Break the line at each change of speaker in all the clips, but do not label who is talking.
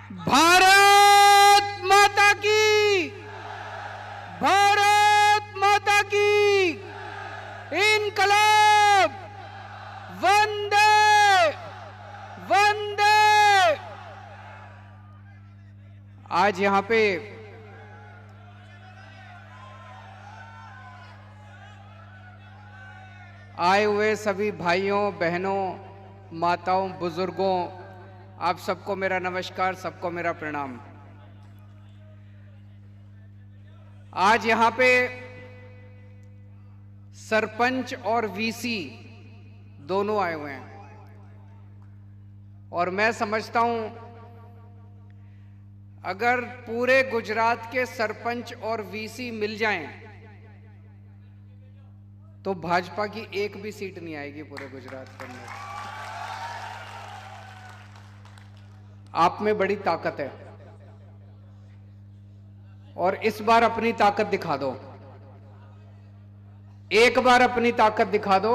भारत माता की, भारत माता की इनकलाब, वंदे वंदे। आज यहां पे आए हुए सभी भाइयों बहनों, माताओं, बुजुर्गों, आप सबको मेरा नमस्कार, सबको मेरा प्रणाम। आज यहां पे सरपंच और वीसी दोनों आए हुए हैं और मैं समझता हूं अगर पूरे गुजरात के सरपंच और वीसी मिल जाएं तो भाजपा की एक भी सीट नहीं आएगी पूरे गुजरात के अंदर। आप में बड़ी ताकत है और इस बार अपनी ताकत दिखा दो, एक बार अपनी ताकत दिखा दो।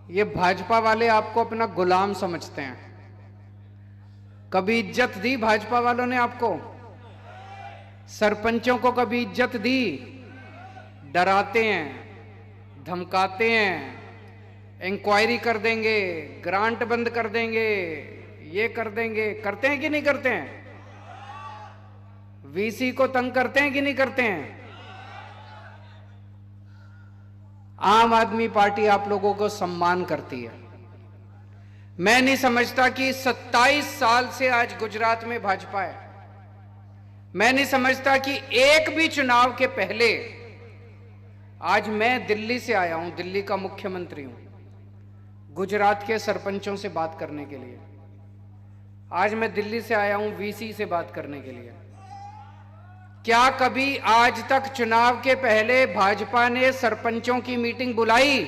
ये भाजपा वाले आपको अपना गुलाम समझते हैं। कभी इज्जत दी भाजपा वालों ने आपको? सरपंचों को कभी इज्जत दी? डराते हैं, धमकाते हैं, इंक्वायरी कर देंगे, ग्रांट बंद कर देंगे, ये कर देंगे। करते हैं कि नहीं करते हैं? वीसी को तंग करते हैं कि नहीं करते हैं? आम आदमी पार्टी आप लोगों को सम्मान करती है। मैं नहीं समझता कि 27 साल से आज गुजरात में भाजपा है। मैं नहीं समझता कि एक भी चुनाव के पहले, आज मैं दिल्ली से आया हूं, दिल्ली का मुख्यमंत्री हूं, गुजरात के सरपंचों से बात करने के लिए। आज मैं दिल्ली से आया हूं वीसी से बात करने के लिए। क्या कभी आज तक चुनाव के पहले भाजपा ने सरपंचों की मीटिंग बुलाई?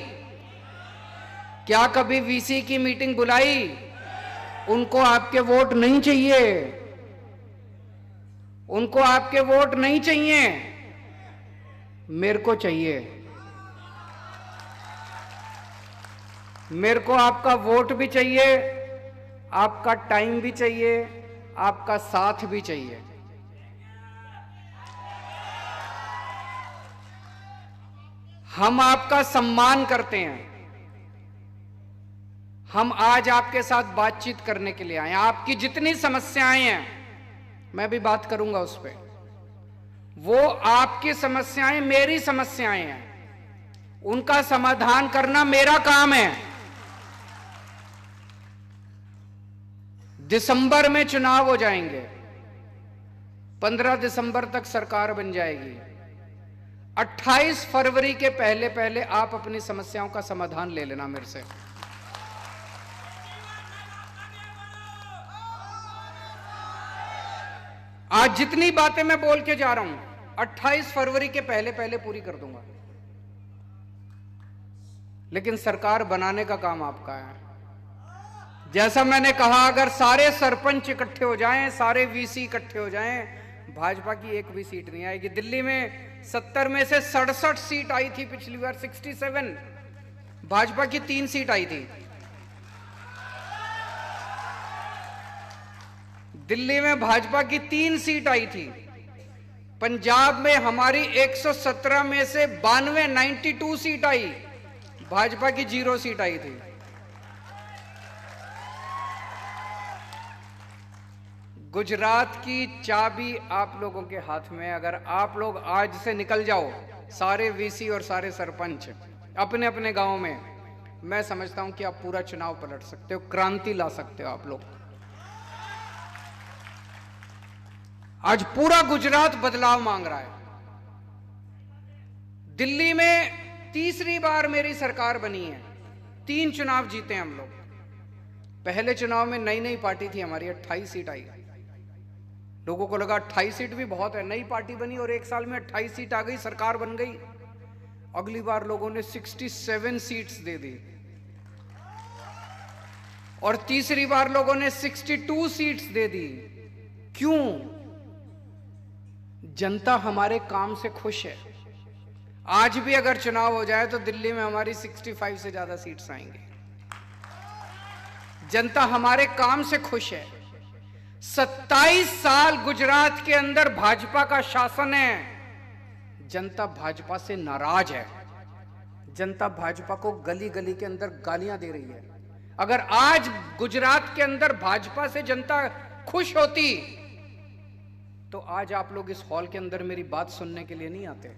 क्या कभी वीसी की मीटिंग बुलाई? उनको आपके वोट नहीं चाहिए, उनको आपके वोट नहीं चाहिए, मेरे को चाहिए। मेरे को आपका वोट भी चाहिए, आपका टाइम भी चाहिए, आपका साथ भी चाहिए। हम आपका सम्मान करते हैं। हम आज आपके साथ बातचीत करने के लिए आए हैं। आपकी जितनी समस्याएं हैं, मैं भी बात करूंगा उस पर। वो आपकी समस्याएं मेरी समस्याएं हैं, उनका समाधान करना मेरा काम है। दिसंबर में चुनाव हो जाएंगे, 15 दिसंबर तक सरकार बन जाएगी। 28 फरवरी के पहले पहले आप अपनी समस्याओं का समाधान ले लेना मेरे से। आज जितनी बातें मैं बोल के जा रहा हूं, 28 फरवरी के पहले पहले पूरी कर दूंगा। लेकिन सरकार बनाने का काम आपका है। जैसा मैंने कहा, अगर सारे सरपंच इकट्ठे हो जाएं, सारे वीसी इकट्ठे हो जाएं, भाजपा की एक भी सीट नहीं आएगी। दिल्ली में 70 में से 67 सीट आई थी पिछली बार, 67। भाजपा की 3 सीट आई थी। दिल्ली में भाजपा की 3 सीट आई थी। पंजाब में हमारी 117 में से 92 सीट आई, भाजपा की 0 सीट आई थी। गुजरात की चाबी आप लोगों के हाथ में। अगर आप लोग आज से निकल जाओ, सारे वीसी और सारे सरपंच अपने अपने गांव में, मैं समझता हूं कि आप पूरा चुनाव पलट सकते हो, क्रांति ला सकते हो आप लोग। आज पूरा गुजरात बदलाव मांग रहा है। दिल्ली में तीसरी बार मेरी सरकार बनी है, 3 चुनाव जीते हम लोग। पहले चुनाव में नई नई पार्टी थी हमारी, 28 सीट आई। लोगों को लगा 28 सीट भी बहुत है, नई पार्टी बनी और 1 साल में 28 सीट आ गई, सरकार बन गई। अगली बार लोगों ने 67 सीट्स दे दी और तीसरी बार लोगों ने 62 सीट्स दे दी। क्यों? जनता हमारे काम से खुश है। आज भी अगर चुनाव हो जाए तो दिल्ली में हमारी 65 से ज्यादा सीट्स आएंगी। जनता हमारे काम से खुश है। 27 साल गुजरात के अंदर भाजपा का शासन है। जनता भाजपा से नाराज है। जनता भाजपा को गली गली के अंदर गालियां दे रही है। अगर आज गुजरात के अंदर भाजपा से जनता खुश होती तो आज आप लोग इस हॉल के अंदर मेरी बात सुनने के लिए नहीं आते।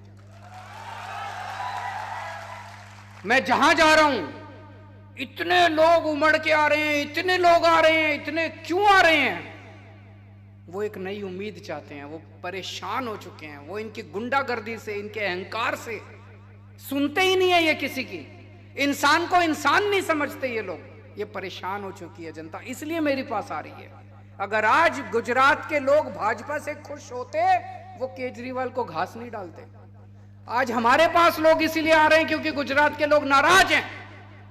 मैं जहां जा रहा हूं इतने लोग उमड़ के आ रहे हैं, इतने लोग आ रहे हैं, इतने क्यों आ रहे हैं? वो एक नई उम्मीद चाहते हैं। वो परेशान हो चुके हैं। वो इनकी गुंडागर्दी से, इनके अहंकार से सुनते ही नहीं है ये किसी की। इंसान को इंसान नहीं समझते ये लोग। ये परेशान हो चुकी है जनता, इसलिए मेरे पास आ रही है। अगर आज गुजरात के लोग भाजपा से खुश होते वो केजरीवाल को घास नहीं डालते। आज हमारे पास लोग इसीलिए आ रहे हैं क्योंकि गुजरात के लोग नाराज हैं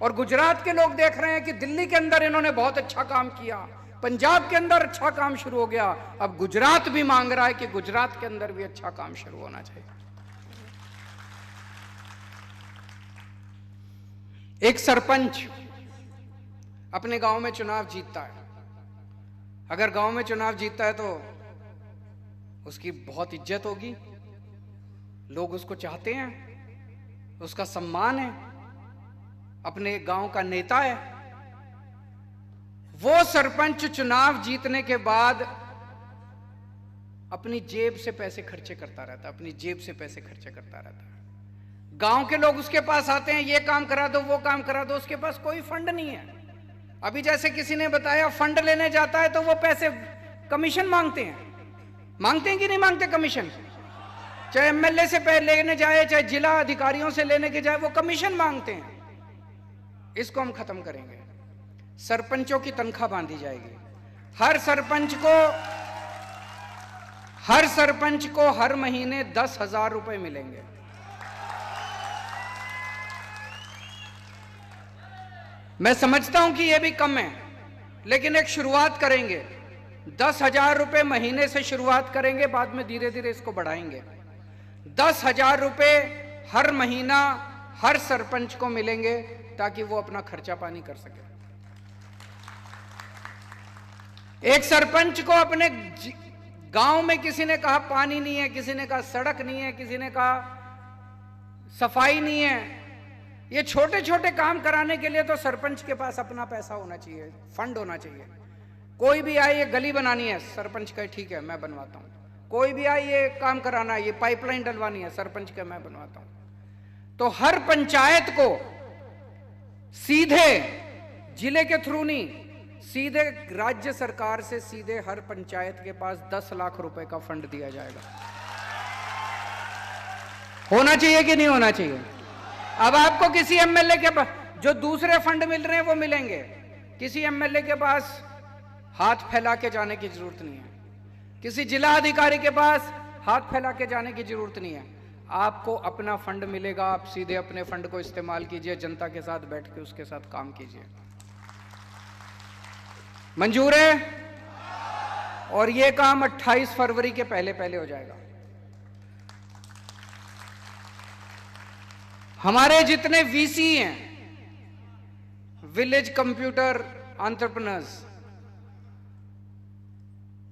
और गुजरात के लोग देख रहे हैं कि दिल्ली के अंदर इन्होंने बहुत अच्छा काम किया, पंजाब के अंदर अच्छा काम शुरू हो गया, अब गुजरात भी मांग रहा है कि गुजरात के अंदर भी अच्छा काम शुरू होना चाहिए। एक सरपंच अपने गांव में चुनाव जीतता है। अगर गांव में चुनाव जीतता है तो उसकी बहुत इज्जत होगी, लोग उसको चाहते हैं, उसका सम्मान है, अपने गांव का नेता है। वो सरपंच चुनाव जीतने के बाद अपनी जेब से पैसे खर्चे करता रहता है, अपनी जेब से पैसे खर्चे करता रहता है। गांव के लोग उसके पास आते हैं, ये काम करा दो, वो काम करा दो, उसके पास कोई फंड नहीं है। अभी जैसे किसी ने बताया फंड लेने जाता है तो वो पैसे कमीशन मांगते हैं कि नहीं मांगते कमीशन? चाहे एमएलए से लेने जाए, चाहे जिला अधिकारियों से लेने के जाए, वो कमीशन मांगते हैं। इसको हम खत्म करेंगे। सरपंचों की तनख्वाह बांधी जाएगी। हर सरपंच को हर महीने 10,000 रुपए मिलेंगे। मैं समझता हूं कि यह भी कम है, लेकिन एक शुरुआत करेंगे। 10,000 रुपए महीने से शुरुआत करेंगे, बाद में धीरे धीरे इसको बढ़ाएंगे। 10,000 रुपए हर महीना हर सरपंच को मिलेंगे ताकि वो अपना खर्चा पानी कर सके। एक सरपंच को अपने गांव में किसी ने कहा पानी नहीं है, किसी ने कहा सड़क नहीं है, किसी ने कहा सफाई नहीं है, ये छोटे छोटे काम कराने के लिए तो सरपंच के पास अपना पैसा होना चाहिए, फंड होना चाहिए। कोई भी आए ये गली बनानी है, सरपंच कहे ठीक है मैं बनवाता हूं। कोई भी आए ये काम कराना है, ये पाइपलाइन डलवानी है, सरपंच कहे मैं बनवाता हूं। तो हर पंचायत को सीधे जिले के थ्रू नहीं, सीधे राज्य सरकार से सीधे हर पंचायत के पास 10 लाख रुपए का फंड दिया जाएगा। होना चाहिए कि नहीं होना चाहिए? अब आपको किसी एमएलए के पास जो दूसरे फंड मिल रहे हैं वो मिलेंगे, किसी एमएलए के पास हाथ फैला के जाने की जरूरत नहीं है, किसी जिला अधिकारी के पास हाथ फैला के जाने की जरूरत नहीं है। आपको अपना फंड मिलेगा, आप सीधे अपने फंड को इस्तेमाल कीजिए, जनता के साथ बैठ के उसके साथ काम कीजिए। मंजूर है? और यह काम 28 फरवरी के पहले पहले हो जाएगा। हमारे जितने वीसी हैं, विलेज कंप्यूटर एंटरप्रेन्योर्स,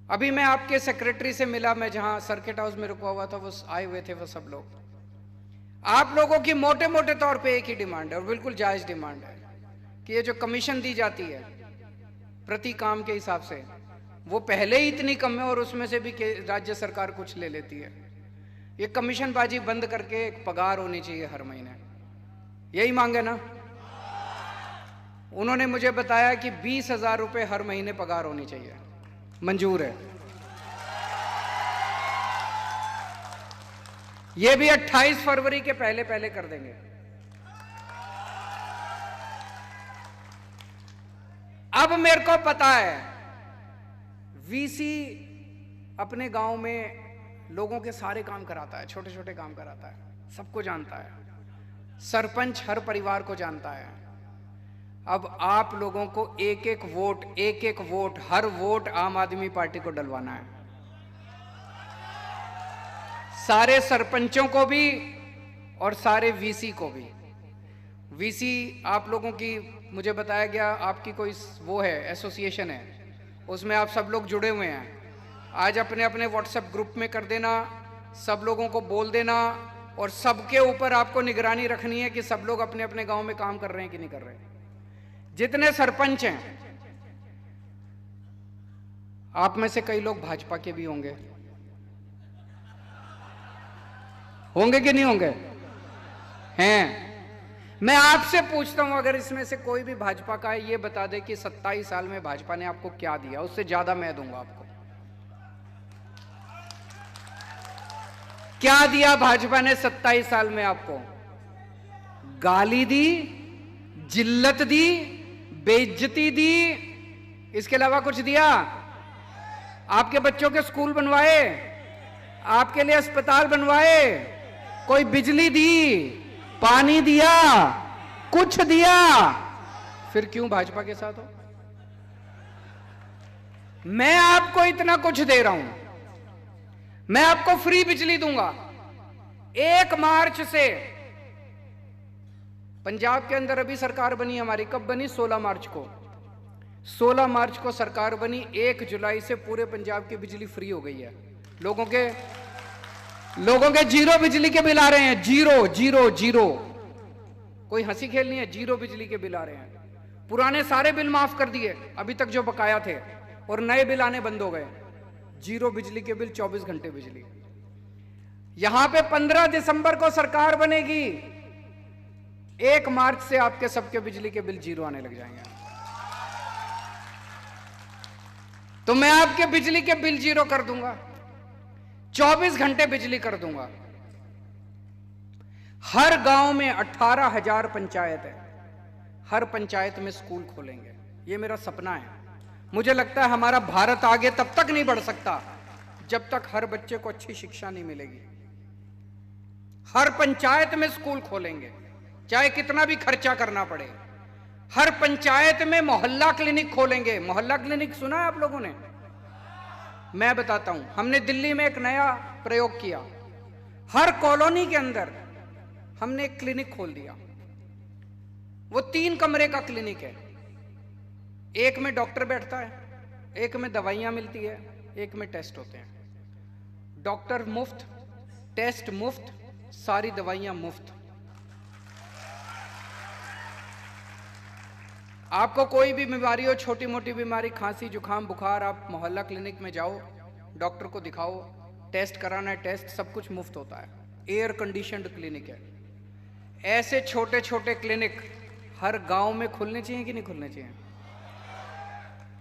अभी मैं आपके सेक्रेटरी से मिला, मैं जहां सर्किट हाउस में रुका हुआ था वो आए हुए थे वो सब लोग। आप लोगों की मोटे मोटे तौर पे एक ही डिमांड है और बिल्कुल जायज डिमांड है कि ये जो कमीशन दी जाती है प्रति काम के हिसाब से, वो पहले ही इतनी कम है और उसमें से भी राज्य सरकार कुछ ले लेती है। ये कमीशन बाजी बंद करके एक पगार होनी चाहिए हर महीने। यही मांगे ना? उन्होंने मुझे बताया कि 20,000 रुपए हर महीने पगार होनी चाहिए। मंजूर है? यह भी 28 फरवरी के पहले पहले कर देंगे। अब मेरे को पता है वीसी अपने गांव में लोगों के सारे काम कराता है, छोटे छोटे काम कराता है, सबको जानता है। सरपंच हर परिवार को जानता है। अब आप लोगों को एक एक वोट, हर वोट आम आदमी पार्टी को डलवाना है। सारे सरपंचों को भी और सारे वीसी को भी। वीसी आप लोगों की, मुझे बताया गया आपकी कोई वो है, एसोसिएशन है, उसमें आप सब लोग जुड़े हुए हैं। आज अपने अपने व्हाट्सएप ग्रुप में कर देना, सब लोगों को बोल देना, और सबके ऊपर आपको निगरानी रखनी है कि सब लोग अपने अपने गांव में काम कर रहे हैं कि नहीं कर रहे। जितने सरपंच हैं, आप में से कई लोग भाजपा के भी होंगे कि नहीं होंगे? हैं। मैं आपसे पूछता हूं, अगर इसमें से कोई भी भाजपा का है, ये बता दे कि 27 साल में भाजपा ने आपको क्या दिया, उससे ज्यादा मैं दूंगा आपको। क्या दिया भाजपा ने 27 साल में आपको? गाली दी, जिल्लत दी, बेइज्जती दी, इसके अलावा कुछ दिया? आपके बच्चों के स्कूल बनवाए, आपके लिए अस्पताल बनवाए, कोई बिजली दी, पानी दिया, कुछ दिया? फिर क्यों भाजपा के साथ हो? मैं आपको इतना कुछ दे रहा हूं, मैं आपको फ्री बिजली दूंगा। 1 मार्च से पंजाब के अंदर अभी सरकार बनी हमारी, कब बनी? 16 मार्च को। 16 मार्च को सरकार बनी, 1 जुलाई से पूरे पंजाब की बिजली फ्री हो गई है। लोगों के जीरो बिजली के बिल आ रहे हैं, जीरो जीरो जीरो। कोई हंसी खेल नहीं है, जीरो बिजली के बिल आ रहे हैं। पुराने सारे बिल माफ कर दिए अभी तक जो बकाया थे, और नए बिल आने बंद हो गए। जीरो बिजली के बिल, 24 घंटे बिजली। यहां पे 15 दिसंबर को सरकार बनेगी, 1 मार्च से आपके सबके बिजली के बिल जीरो आने लग जाएंगे। तो मैं आपके बिजली के बिल जीरो कर दूंगा, 24 घंटे बिजली कर दूंगा। हर गांव में 18,000 पंचायत है, हर पंचायत में स्कूल खोलेंगे। ये मेरा सपना है। मुझे लगता है हमारा भारत आगे तब तक नहीं बढ़ सकता जब तक हर बच्चे को अच्छी शिक्षा नहीं मिलेगी। हर पंचायत में स्कूल खोलेंगे, चाहे कितना भी खर्चा करना पड़े। हर पंचायत में मोहल्ला क्लिनिक खोलेंगे। मोहल्ला क्लिनिक सुना है आप लोगों ने? मैं बताता हूं, हमने दिल्ली में एक नया प्रयोग किया। हर कॉलोनी के अंदर हमने एक क्लिनिक खोल दिया। वो 3 कमरे का क्लिनिक है। एक में डॉक्टर बैठता है, एक में दवाइयां मिलती है, एक में टेस्ट होते हैं। डॉक्टर मुफ्त, टेस्ट मुफ्त, सारी दवाइयां मुफ्त। आपको कोई भी बीमारी हो, छोटी मोटी बीमारी, खांसी जुकाम बुखार, आप मोहल्ला क्लिनिक में जाओ, डॉक्टर को दिखाओ, टेस्ट कराना है, टेस्ट सब कुछ मुफ्त होता है। एयर कंडीशनड क्लिनिक है। ऐसे छोटे छोटे क्लिनिक हर गांव में खुलने चाहिए कि नहीं खुलने चाहिए?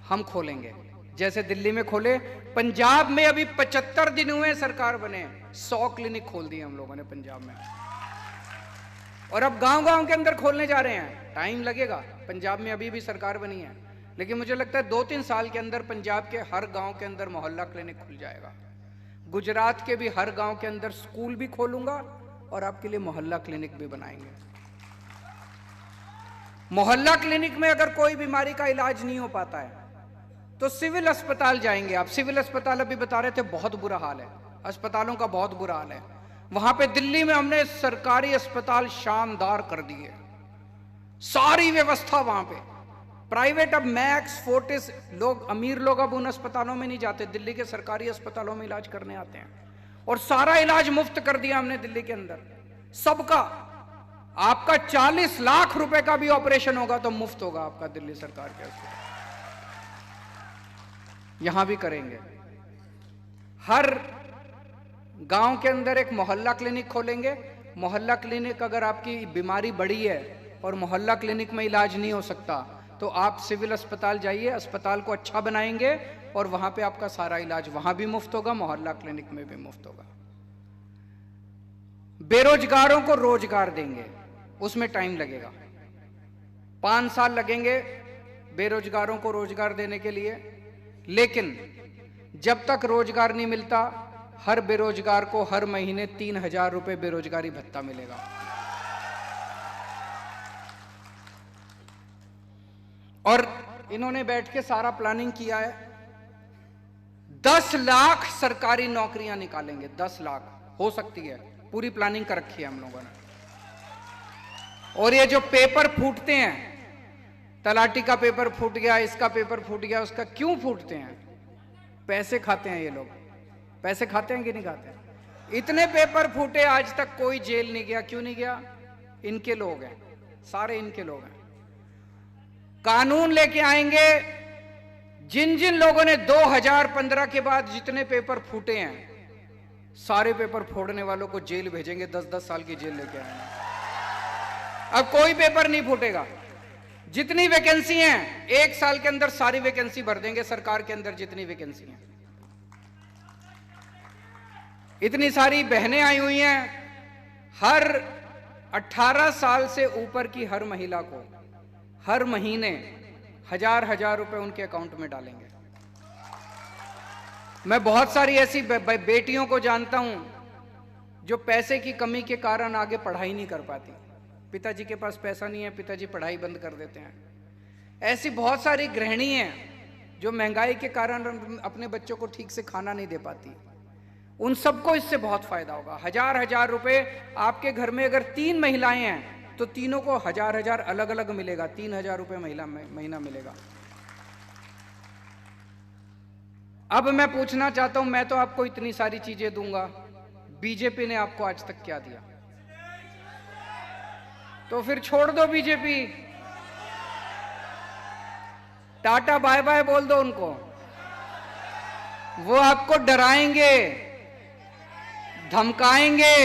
हम खोलेंगे, जैसे दिल्ली में खोले। पंजाब में अभी 75 दिन हुए सरकार बने, 100 क्लिनिक खोल दिए हम लोगों ने पंजाब में। और अब गांव गांव के अंदर खोलने जा रहे हैं। टाइम लगेगा, पंजाब में अभी भी सरकार बनी है, लेकिन मुझे लगता है 2-3 साल के अंदर पंजाब के हर गांव के अंदर मोहल्ला क्लिनिक खुल जाएगा। गुजरात के भी हर गांव के अंदर स्कूल भी खोलूंगा और आपके लिए मोहल्ला क्लिनिक भी बनाएंगे। मोहल्ला क्लिनिक में अगर कोई बीमारी का इलाज नहीं हो पाता है तो सिविल अस्पताल जाएंगे आप। सिविल अस्पताल अभी बता रहे थे बहुत बुरा हाल है, अस्पतालों का बहुत बुरा हाल है। वहां पे दिल्ली में हमने सरकारी अस्पताल शानदार कर दिए, सारी व्यवस्था वहां पे। प्राइवेट अब मैक्स, फोर्टिस, लोग अमीर लोग अब उन अस्पतालों में नहीं जाते, दिल्ली के सरकारी अस्पतालों में इलाज करने आते हैं। और सारा इलाज मुफ्त कर दिया हमने दिल्ली के अंदर, सबका। आपका 40 लाख रुपए का भी ऑपरेशन होगा तो मुफ्त होगा आपका दिल्ली सरकार के अस्पताल। यहां भी करेंगे। हर गांव के अंदर एक मोहल्ला क्लिनिक खोलेंगे। मोहल्ला क्लिनिक, अगर आपकी बीमारी बड़ी है और मोहल्ला क्लिनिक में इलाज नहीं हो सकता तो आप सिविल अस्पताल जाइए, अस्पताल को अच्छा बनाएंगे और वहां पे आपका सारा इलाज वहां भी मुफ्त होगा, मोहल्ला क्लिनिक में भी मुफ्त होगा। बेरोजगारों को रोजगार देंगे, उसमें टाइम लगेगा, 5 साल लगेंगे बेरोजगारों को रोजगार देने के लिए। लेकिन जब तक रोजगार नहीं मिलता, हर बेरोजगार को हर महीने 3,000 रुपए बेरोजगारी भत्ता मिलेगा। और इन्होंने बैठ के सारा प्लानिंग किया है, 10 लाख सरकारी नौकरियां निकालेंगे। 10 लाख हो सकती है, पूरी प्लानिंग कर रखी है हम लोगों ने। और ये जो पेपर फूटते हैं, तलाटी का पेपर फूट गया, इसका पेपर फूट गया, उसका क्यों फूटते हैं? पैसे खाते हैं ये लोग। पैसे खाते हैं कि नहीं खाते? इतने पेपर फूटे, आज तक कोई जेल नहीं गया। क्यों नहीं गया? इनके लोग हैं, सारे इनके लोग हैं। कानून लेके आएंगे। जिन जिन लोगों ने 2015 के बाद जितने पेपर फूटे हैं, सारे पेपर फोड़ने वालों को जेल भेजेंगे, 10-10 साल की जेल लेके आएंगे। अब कोई पेपर नहीं फूटेगा। जितनी वैकेंसी हैं, 1 साल के अंदर सारी वैकेंसी भर देंगे। सरकार के अंदर जितनी वैकेंसी हैं, इतनी सारी बहनें आई हुई हैं। हर 18 साल से ऊपर की हर महिला को हर महीने 1000-1000 रुपए उनके अकाउंट में डालेंगे। मैं बहुत सारी ऐसी बेटियों को जानता हूं जो पैसे की कमी के कारण आगे पढ़ाई नहीं कर पाती। पिताजी के पास पैसा नहीं है, पिताजी पढ़ाई बंद कर देते हैं। ऐसी बहुत सारी गृहिणी हैं जो महंगाई के कारण अपने बच्चों को ठीक से खाना नहीं दे पाती। उन सबको इससे बहुत फायदा होगा। 1000-1000 रुपए आपके घर में अगर 3 महिलाएं हैं तो तीनों को 1000-1000 अलग अलग मिलेगा। 3000 रुपए महीना मिलेगा। अब मैं पूछना चाहता हूं, मैं तो आपको इतनी सारी चीजें दूंगा, बीजेपी ने आपको आज तक क्या दिया? तो फिर छोड़ दो बीजेपी, टाटा बाय बाय बोल दो उनको। वो आपको डराएंगे, धमकाएंगे,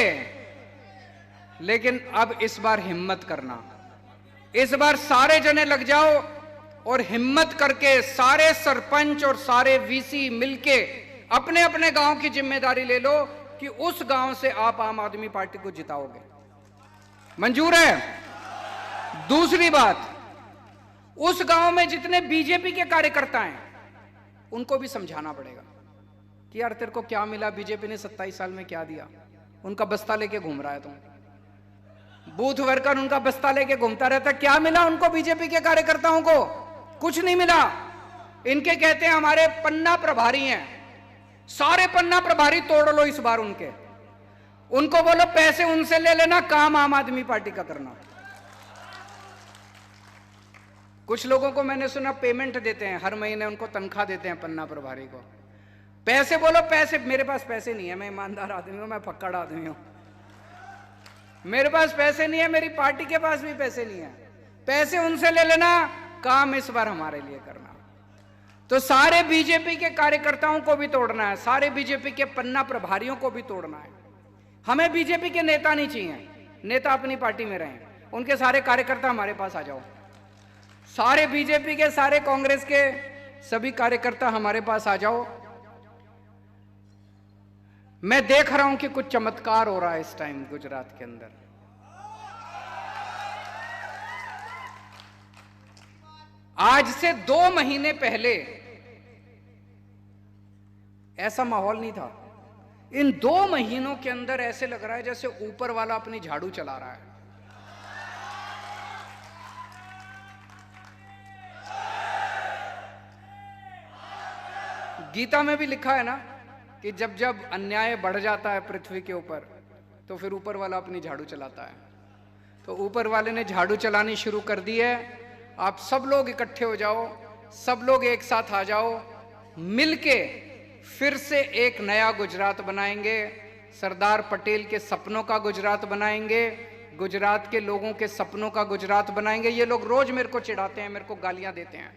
लेकिन अब इस बार हिम्मत करना। इस बार सारे जने लग जाओ और हिम्मत करके सारे सरपंच और सारे वीसी मिलके अपने अपने गांव की जिम्मेदारी ले लो कि उस गांव से आप आम आदमी पार्टी को जिताओगे। मंजूर है? दूसरी बात, उस गांव में जितने बीजेपी के कार्यकर्ता हैं उनको भी समझाना पड़ेगा कि यार तेरे को क्या मिला, बीजेपी ने 27 साल में क्या दिया। उनका बस्ता लेके घूम रहा है तुम, बूथ वर्कर उनका बस्ता लेके घूमता रहता। क्या मिला उनको? बीजेपी के कार्यकर्ताओं को कुछ नहीं मिला। इनके कहते हैं हमारे पन्ना प्रभारी हैं, सारे पन्ना प्रभारी तोड़ लो इस बार उनके। उनको बोलो पैसे उनसे ले लेना, काम आम आदमी पार्टी का करना। कुछ लोगों को मैंने सुना पेमेंट देते हैं, हर महीने उनको तनख्वाह देते हैं पन्ना प्रभारी को। पैसे बोलो पैसे। मेरे पास पैसे नहीं है, मैं ईमानदार आदमी हूं, मैं फक्कड़ आदमी हूं। मेरे पास पैसे नहीं है, मेरी पार्टी के पास भी पैसे नहीं है। पैसे उनसे ले लेना, काम इस बार हमारे लिए करना। तो सारे बीजेपी के कार्यकर्ताओं को भी तोड़ना है, सारे बीजेपी के पन्ना प्रभारियों को भी तोड़ना है। हमें बीजेपी के नेता नहीं चाहिए, नेता अपनी पार्टी में रहें। उनके सारे कार्यकर्ता हमारे पास आ जाओ। सारे बीजेपी के, सारे कांग्रेस के सभी कार्यकर्ता हमारे पास आ जाओ। मैं देख रहा हूं कि कुछ चमत्कार हो रहा है इस टाइम गुजरात के अंदर। आज से 2 महीने पहले ऐसा माहौल नहीं था। इन 2 महीनों के अंदर ऐसे लग रहा है जैसे ऊपर वाला अपनी झाड़ू चला रहा है। गीता में भी लिखा है ना कि जब जब अन्याय बढ़ जाता है पृथ्वी के ऊपर तो फिर ऊपर वाला अपनी झाड़ू चलाता है। तो ऊपर वाले ने झाड़ू चलानी शुरू कर दी है। आप सब लोग इकट्ठे हो जाओ, सब लोग एक साथ आ जाओ, मिलके फिर से एक नया गुजरात बनाएंगे। सरदार पटेल के सपनों का गुजरात बनाएंगे, गुजरात के लोगों के सपनों का गुजरात बनाएंगे। ये लोग रोज मेरे को चिढ़ाते हैं, मेरे को गालियां देते हैं,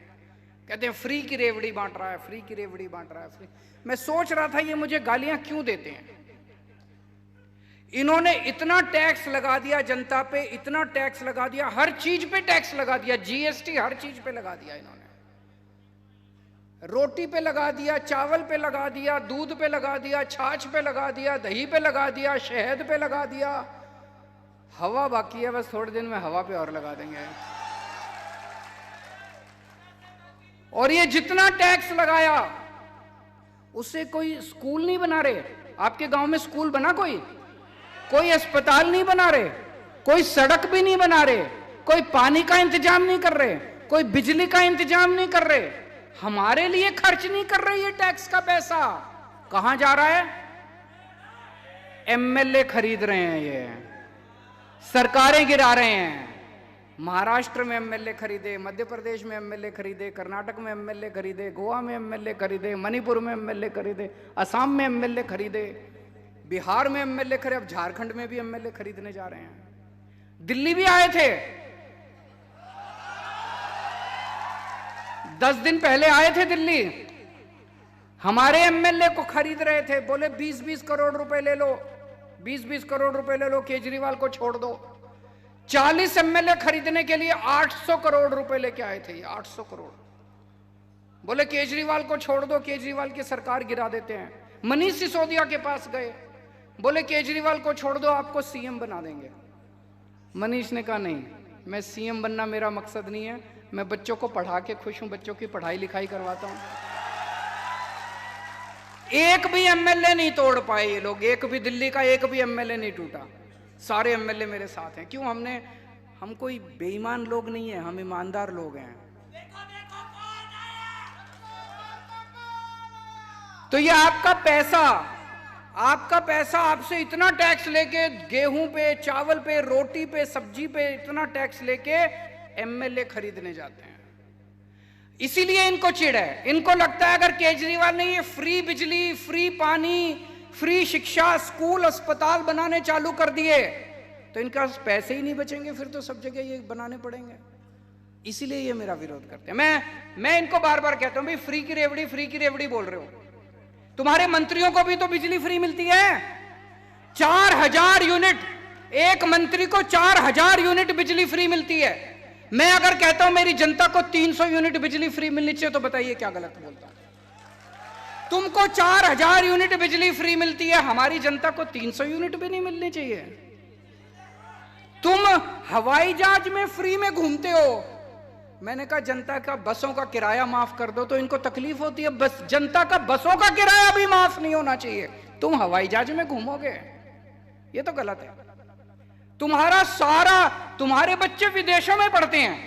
कहते हैं फ्री की रेवड़ी बांट रहा है, फ्री की रेवड़ी बांट रहा है, फ्री। मैं सोच रहा था ये मुझे गालियां क्यों देते हैं। इन्होंने इतना टैक्स लगा दिया जनता पे, इतना टैक्स लगा दिया, हर चीज पे टैक्स लगा दिया, जीएसटी हर चीज पे लगा दिया इन्होंने। रोटी पे लगा दिया, चावल पे लगा दिया, दूध पे लगा दिया, छाछ पे लगा दिया, दही पे लगा दिया, शहद पे लगा दिया। हवा बाकी है, बस थोड़े दिन में हवा पे और लगा देंगे। और ये जितना टैक्स लगाया उससे कोई स्कूल नहीं बना रहे। आपके गांव में स्कूल बना? कोई अस्पताल नहीं बना रहे, कोई सड़क भी नहीं बना रहे, कोई पानी का इंतजाम नहीं कर रहे, कोई बिजली का इंतजाम नहीं कर रहे, हमारे लिए खर्च नहीं कर रहे। ये टैक्स का पैसा कहां जा रहा है? एमएलए खरीद रहे हैं, ये सरकारें गिरा रहे हैं, महाराष्ट्र में एमएलए खरीदे, मध्य प्रदेश में एमएलए खरीदे, कर्नाटक में एमएलए खरीदे, गोवा में एमएलए खरीदे, मणिपुर में एमएलए खरीदे, असम में एमएलए खरीदे, बिहार में एमएलए खरीदे, अब झारखंड में भी एमएलए खरीदने जा रहे हैं। दिल्ली भी आए थे, 10 दिन पहले आए थे दिल्ली, हमारे एमएलए को खरीद रहे थे, बोले 20-20 करोड़ रुपए ले लो, 20-20 करोड़ रुपए ले लो, केजरीवाल को छोड़ दो। 40 एमएलए खरीदने के लिए 800 करोड़ रुपए लेके आए थे, 800 करोड़। बोले केजरीवाल को छोड़ दो, केजरीवाल की सरकार गिरा देते हैं। मनीष सिसोदिया के पास गए, बोले केजरीवाल को छोड़ दो, आपको सीएम बना देंगे। मनीष ने कहा नहीं, मैं सीएम बनना मेरा मकसद नहीं है, मैं बच्चों को पढ़ा के खुश हूं, बच्चों की पढ़ाई लिखाई करवाता हूं। एक भी एमएलए नहीं तोड़ पाए ये लोग, एक भी दिल्ली का एक भी एमएलए नहीं टूटा, सारे एमएलए मेरे साथ हैं। क्यों? हम कोई बेईमान लोग नहीं है, हम ईमानदार लोग हैं। तो ये आपका पैसा आपसे इतना टैक्स लेके, गेहूं पे, चावल पे, रोटी पे, सब्जी पे इतना टैक्स लेके एमएलए खरीदने जाते हैं। इसीलिए इनको चिढ़ है। इनको लगता है अगर केजरीवाल ने ये फ्री बिजली, फ्री पानी, फ्री शिक्षा, स्कूल, अस्पताल बनाने चालू कर दिए तो इनका पैसे ही नहीं बचेंगे, फिर तो सब जगह ये बनाने पड़ेंगे। इसीलिए ये मेरा विरोध करते हैं। मैं इनको बार बार कहता हूं, भाई फ्री की रेवड़ी बोल रहे हो, तुम्हारे मंत्रियों को भी तो बिजली फ्री मिलती है। 4000 यूनिट, एक मंत्री को 4000 यूनिट बिजली फ्री मिलती है। मैं अगर कहता हूं मेरी जनता को 300 यूनिट बिजली फ्री मिलनी चाहिए, तो बताइए क्या गलत बोलता हूं? तुमको 4000 यूनिट बिजली फ्री मिलती है, हमारी जनता को 300 यूनिट भी नहीं मिलनी चाहिए। तुम हवाई जहाज में फ्री में घूमते हो, मैंने कहा जनता का बसों का किराया माफ कर दो, तो इनको तकलीफ होती है। बस जनता का बसों का किराया भी माफ नहीं होना चाहिए, तुम हवाई जहाज में घूमोगे, ये तो गलत है। तुम्हारे बच्चे विदेशों में पढ़ते हैं,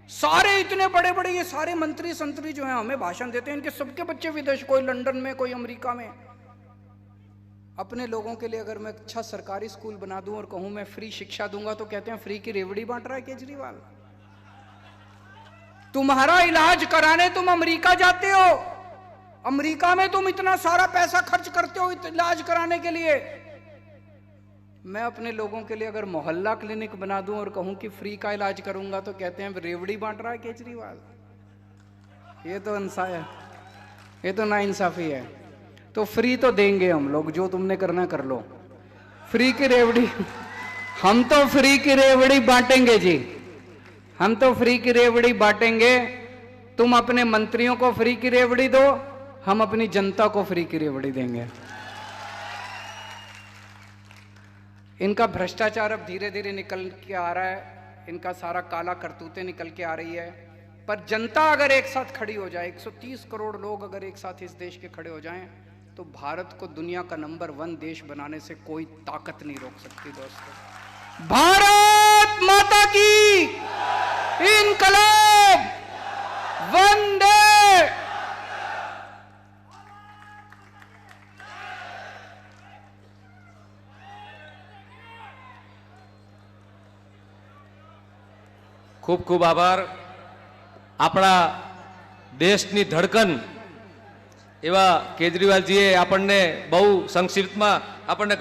सारे इतने बड़े बड़े ये सारे मंत्री संतरी जो हैं हमें भाषण देते हैं, इनके सबके बच्चे विदेश, कोई लंदन में, कोई अमेरिका में। अपने लोगों के लिए अगर मैं अच्छा सरकारी स्कूल बना दूं और कहूं मैं फ्री शिक्षा दूंगा, तो कहते हैं फ्री की रेवड़ी बांट रहा है केजरीवाल। तुम्हारा इलाज कराने तुम अमेरिका जाते हो, अमेरिका में तुम इतना सारा पैसा खर्च करते हो इलाज कराने के लिए। मैं अपने लोगों के लिए अगर मोहल्ला क्लिनिक बना दूं और कहूं कि फ्री का इलाज करूंगा, तो कहते हैं रेवड़ी बांट रहा है केजरीवाल। ये तो नाइंसाफी है। तो फ्री तो देंगे हम लोग, जो तुमने करना कर लो। फ्री की रेवड़ी हम तो फ्री की रेवड़ी बांटेंगे जी, हम तो फ्री की रेवड़ी बांटेंगे। तुम अपने मंत्रियों को फ्री की रेवड़ी दो, हम अपनी जनता को फ्री की रेवड़ी देंगे। इनका भ्रष्टाचार अब धीरे धीरे निकल के आ रहा है, इनका सारा काला करतूतें निकल के आ रही है। पर जनता अगर एक साथ खड़ी हो जाए, 130 करोड़ लोग अगर एक साथ इस देश के खड़े हो जाएं, तो भारत को दुनिया का नंबर 1 देश बनाने से कोई ताकत नहीं रोक सकती। दोस्तों, भारत माता की इनकलाब, वंदे।
खूब खूब आभार। अपना देशनी धड़कन एवा केजरीवालजीए आपने बहु संक्षिप्त में आपने